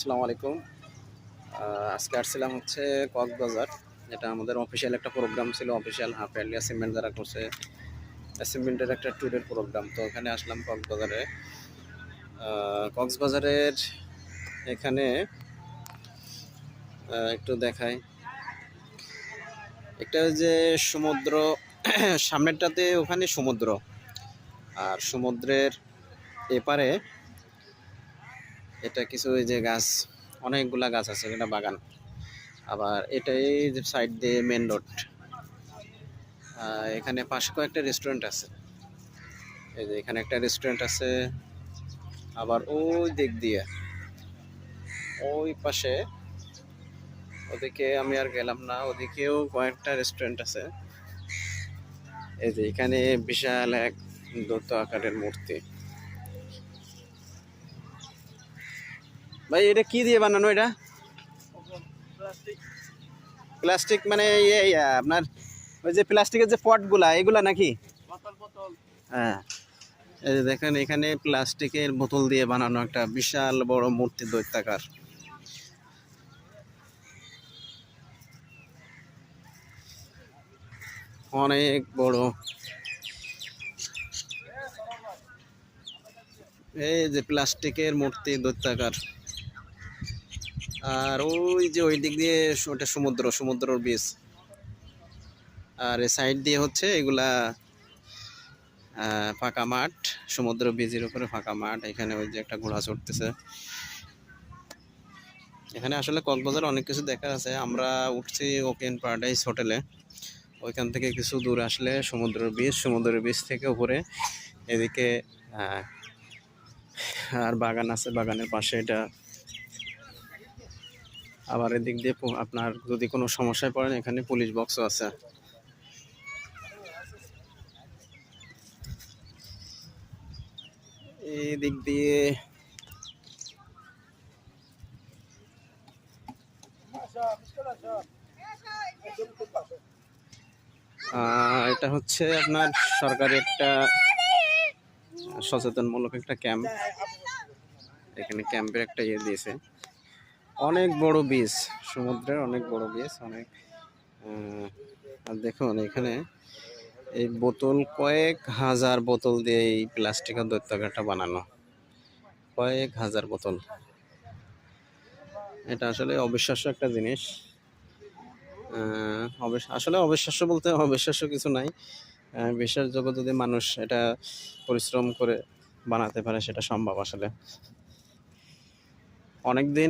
আসসালামু আলাইকুম। আজকে আসছিলাম হচ্ছে কক্সবাজার। এটা আমাদের অফিসিয়াল একটা প্রোগ্রাম ছিল, অফিসিয়াল হাফ ইয়ারলি অ্যাসাইনমেন্ট যারা করছে অ্যাসাইনমেন্টের একটা ট্যুরের প্রোগ্রাম। তো ওখানে আসলাম কক্সবাজারে। কক্সবাজারের এখানে একটু দেখাই, একটা যে সমুদ্র সামনেরটাতে ওখানে সমুদ্র, আর সমুদ্রের এপারে এটা কিছু এই যে গাছ, অনেকগুলা গাছ আছে, এটা বাগান। আবার এটাই যে সাইড দিয়ে মেন রোড। এখানে পাশে কয়েকটা রেস্টুরেন্ট আছে, এই যে এখানে একটা রেস্টুরেন্ট আছে। আবার ওই দিক দিয়ে ওই পাশে, ওদিকে আমি আর গেলাম না, ওদিকেও কয়েকটা রেস্টুরেন্ট আছে। এই যে এখানে বিশাল এক দৈত্য আকারের মূর্তি। ভাই এটা কি দিয়ে বানানো? এটা প্লাস্টিক মানে আপনার ওই যে প্লাস্টিকের যে পটগুলা, এগুলা নাকি? হ্যাঁ, এই যে দেখেন এখানে প্লাস্টিকের বোতল দিয়ে বানানো একটা বিশাল বড় মূর্তি, দৈত্যাকার। অনেক বড়। এই যে প্লাস্টিকের মূর্তি, দৈত্যাকার। আর ওই যে ওই দিক দিয়ে ওটা সমুদ্রর বীজ। আর এই সাইড দিয়ে হচ্ছে এগুলা ফাঁকা মাঠ, সমুদ্র বীজের উপরে ফাঁকা মাঠ। এখানে ওই যে একটা ঘোড়া চড়তেছে। এখানে আসলে কক্সবাজার অনেক কিছু দেখার আছে। আমরা উঠছি ওকেন প্যারাডাইস হোটেলে। ওইখান থেকে কিছু দূর আসলে সমুদ্রের বীজ থেকে উপরে এদিকে আর বাগান আছে, বাগানের পাশে এটা। আবার এদিক দিয়ে আপনার যদি কোনো সমস্যায় পড়েন, এখানে পুলিশ বক্সও আছে। এই দিক দিয়ে এটা হচ্ছে আপনার সরকারি একটা সচেতনমূলক একটা ক্যাম্প। এখানে ক্যাম্পের একটা ইয়ে দিয়েছে। অনেক বড় বীজ, সমুদ্রের অনেক বড় বীজ, অনেক। আর দেখুন এখানে এই বোতল, কয়েক হাজার বোতল দিয়ে এই প্লাস্টিকের দৈত্যাকারটা বানানো, কয়েক হাজার বোতল। এটা আসলে অবিশ্বাস্য একটা জিনিস। আসলে অবিশ্বাস্য বলতে অবিশ্বাস্য কিছু নাই। বিশ্বাসযোগ্য, যদি মানুষ এটা পরিশ্রম করে বানাতে পারে সেটা সম্ভব আসলে। অনেক দিন